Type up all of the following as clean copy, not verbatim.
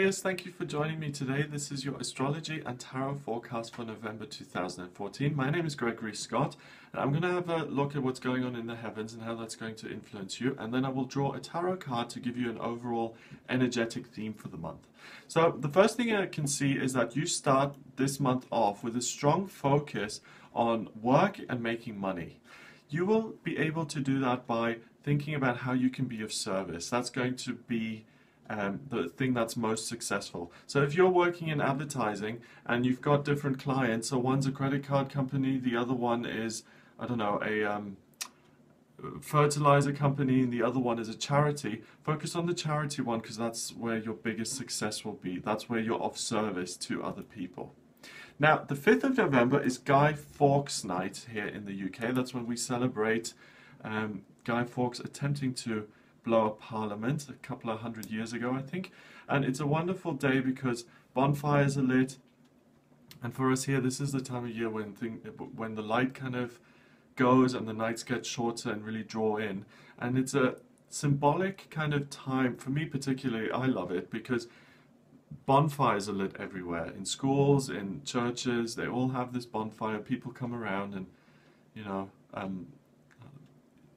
Aquarius, thank you for joining me today. This is your astrology and tarot forecast for November 2014. My name is Gregory Scott, and I'm going to have a look at what's going on in the heavens and how that's going to influence you, and then I will draw a tarot card to give you an overall energetic theme for the month. So the first thing I can see is that you start this month off with a strong focus on work and making money. You will be able to do that by thinking about how you can be of service. That's going to be the thing that's most successful. So if you're working in advertising and you've got different clients, so one's a credit card company, the other one is, I don't know, a fertilizer company, and the other one is a charity, focus on the charity one because that's where your biggest success will be. That's where you're of service to other people. Now, the 5th of November is Guy Fawkes Night here in the UK. That's when we celebrate Guy Fawkes attempting to blow up Parliament a couple of hundred years ago, I think. And it's a wonderful day because bonfires are lit. And for us here, this is the time of year when the light kind of goes and the nights get shorter and really draw in. And it's a symbolic kind of time. For me particularly, I love it because bonfires are lit everywhere. In schools, in churches, they all have this bonfire. People come around and, you know,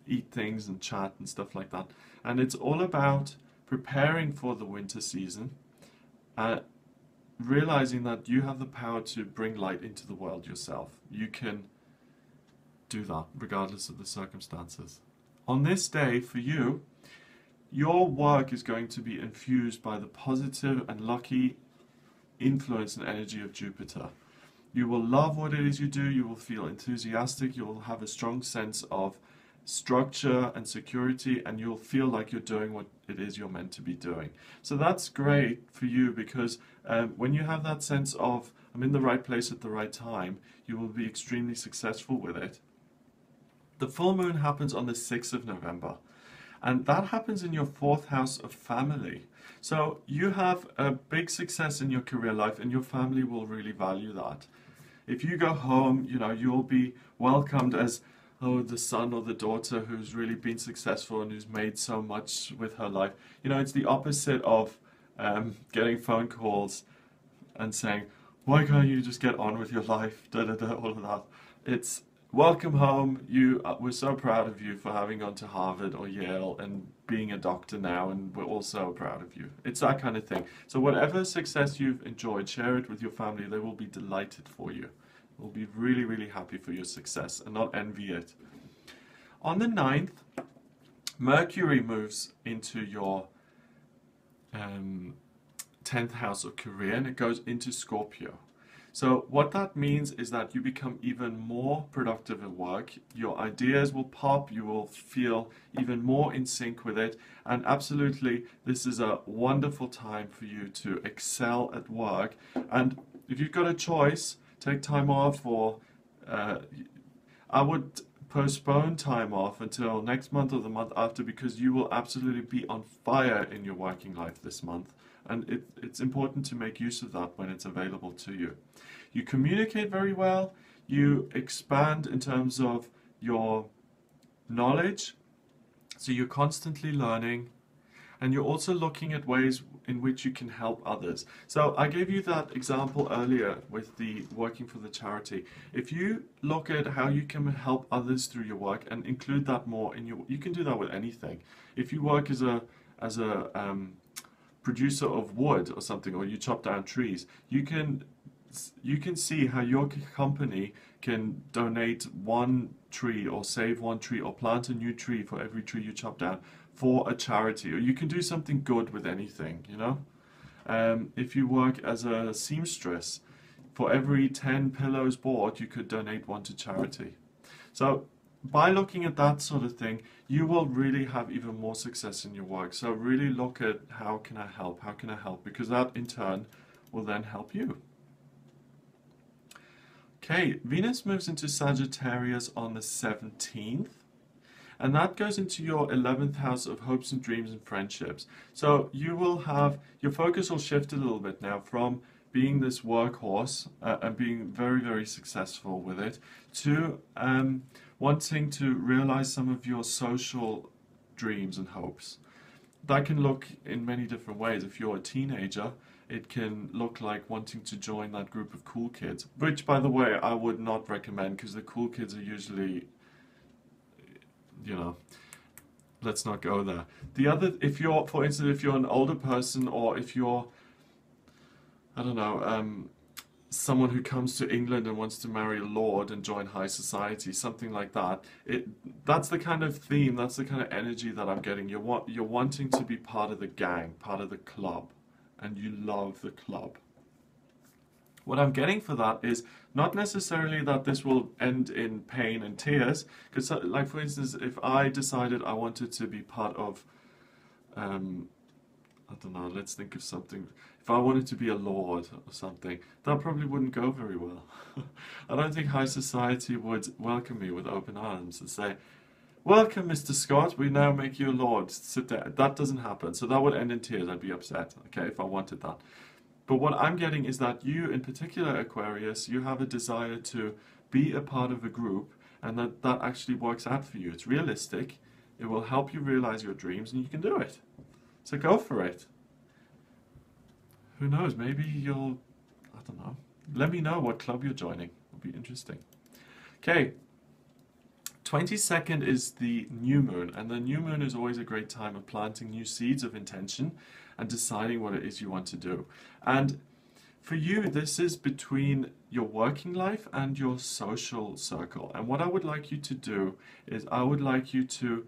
eat things and chat and stuff like that. And it's all about preparing for the winter season, realizing that you have the power to bring light into the world yourself. You can do that regardless of the circumstances. On this day, for you, your work is going to be infused by the positive and lucky influence and energy of Jupiter. You will love what it is you do, you will feel enthusiastic, you will have a strong sense of structure and security, and you'll feel like you're doing what it is you're meant to be doing. So that's great for you because when you have that sense of I'm in the right place at the right time, you will be extremely successful with it. The full moon happens on the 6th of November, and that happens in your 4th house of family. So you have a big success in your career life, and your family will really value that. If you go home, you know, you'll be welcomed as the son or the daughter who's really been successful and who's made so much with her life. You know, it's the opposite of getting phone calls and saying, why can't you just get on with your life, all of that. It's welcome home, we're so proud of you for having gone to Harvard or Yale and being a doctor now, and we're all so proud of you. It's that kind of thing. So whatever success you've enjoyed, share it with your family. They will be delighted for you. Will be really, really happy for your success and not envy it. On the 9th, Mercury moves into your 10th house of career, and it goes into Scorpio. So what that means is that you become even more productive at work. Your ideas will pop, you will feel even more in sync with it, and absolutely this is a wonderful time for you to excel at work. And if you've got a choice, take time off, or I would postpone time off until next month or the month after, because you will absolutely be on fire in your working life this month, and it's important to make use of that when it's available to you. You communicate very well, you expand in terms of your knowledge, so you're constantly learning, and you're also looking at ways in which you can help others. So I gave you that example earlier with the working for the charity. If you look at how you can help others through your work and include that more in your, you can do that with anything. If you work as a producer of wood or something, or you chop down trees, you can see how your company can donate one tree or save one tree or plant a new tree for every tree you chop down for a charity. Or you can do something good with anything, you know. If you work as a seamstress, for every 10 pillows bought, you could donate one to charity. So by looking at that sort of thing, you will really have even more success in your work. So really look at how can I help, because that in turn will then help you. Okay, Venus moves into Sagittarius on the 17th, and that goes into your 11th house of hopes and dreams and friendships. So you will have, your focus will shift a little bit now from being this workhorse and being very, very successful with it to wanting to realize some of your social dreams and hopes. That can look in many different ways. If you're a teenager, It can look like wanting to join that group of cool kids, which, by the way, I would not recommend, because the cool kids are usually, you know, let's not go there. The other, if you're, for instance, if you're an older person, or if you're, I don't know, someone who comes to England and wants to marry a lord and join high society, something like that. That's the kind of theme, that's the kind of energy that I'm getting. You're wanting to be part of the gang, part of the club, and you love the club. What I'm getting for that is not necessarily that this will end in pain and tears, because, like, for instance, if I decided I wanted to be part of, I don't know, let's think of something. If I wanted to be a lord or something, that probably wouldn't go very well. I don't think high society would welcome me with open arms and say, "Welcome, Mr. Scott, we now make you a lord, sit there." That doesn't happen, so that would end in tears. I'd be upset, okay, if I wanted that. But what I'm getting is that you, in particular, Aquarius, you have a desire to be a part of a group, and that actually works out for you. It's realistic, it will help you realize your dreams, and you can do it. So go for it. Who knows, maybe you'll, I don't know. Let me know what club you're joining. It'll be interesting. Okay, 22nd is the new moon, and the new moon is always a great time of planting new seeds of intention and deciding what it is you want to do. And for you, this is between your working life and your social circle. And what I would like you to do is I would like you to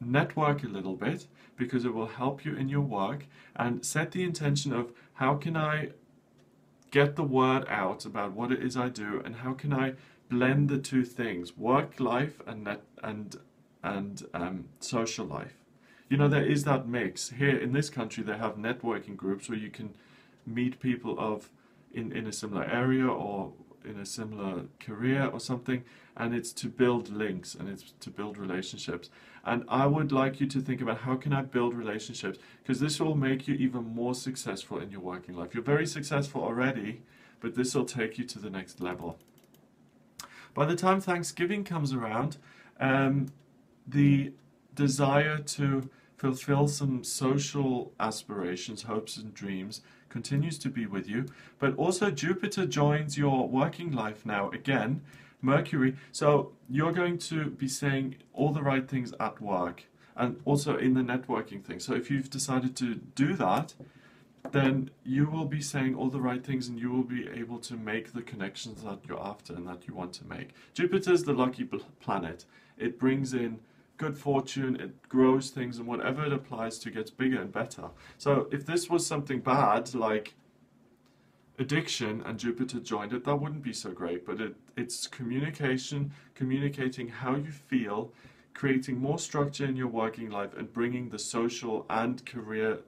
network a little bit, because it will help you in your work, and set the intention of how can I get the word out about what it is I do, and how can I blend the two things, work life and social life. You know, there is that mix. Here in this country, they have networking groups where you can meet people of in a similar area or in a similar career or something, and it's to build links and it's to build relationships. And I would like you to think about how can I build relationships, because this will make you even more successful in your working life. You're very successful already, but this will take you to the next level. By the time Thanksgiving comes around, the desire to fulfill some social aspirations, hopes and dreams continues to be with you, but also Jupiter joins your working life now again, Mercury, so you're going to be saying all the right things at work and also in the networking thing. So if you've decided to do that, then you will be saying all the right things and you will be able to make the connections that you're after and that you want to make. Jupiter's the lucky planet. It brings in good fortune, it grows things, and whatever it applies to gets bigger and better. So if this was something bad, like addiction, and Jupiter joined it, that wouldn't be so great. But it's communication, communicating how you feel, creating more structure in your working life, and bringing the social and career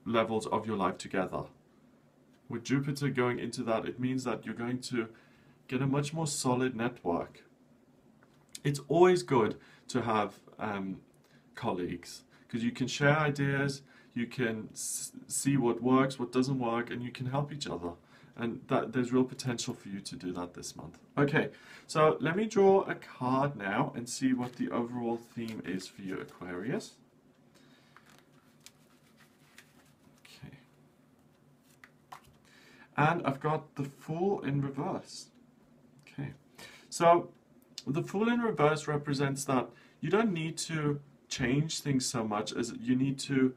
levels of your life together. With Jupiter going into that, it means that you're going to get a much more solid network. It's always good to have colleagues, because you can share ideas, you can see what works, what doesn't work, and you can help each other. And there's real potential for you to do that this month. Okay, so let me draw a card now and see what the overall theme is for you, Aquarius. Okay. And I've got the Fool in reverse. Okay, so the Fool in reverse represents that you don't need to change things so much as you need to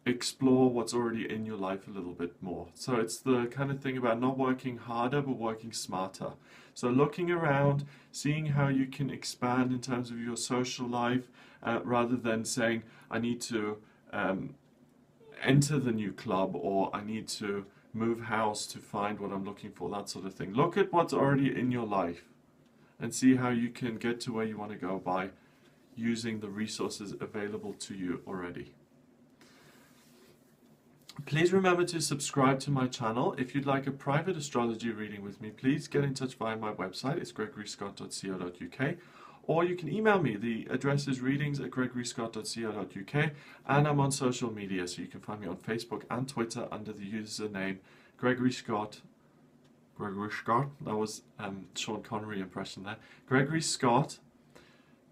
explore what's already in your life a little bit more. So it's the kind of thing about not working harder but working smarter. So looking around, seeing how you can expand in terms of your social life, rather than saying I need to enter the new club, or I need to move house to find what I'm looking for, that sort of thing. Look at what's already in your life and see how you can get to where you want to go by using the resources available to you already. Please remember to subscribe to my channel. If you'd like a private astrology reading with me, please get in touch via my website. It's gregoryscott.co.uk, or you can email me. The address is readings@gregoryscott.co.uk, and I'm on social media, so you can find me on Facebook and Twitter under the username Gregory Scott. Gregory Scott, that was Sean Connery impression there. Gregory Scott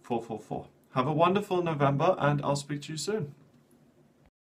444. Have a wonderful November, and I'll speak to you soon.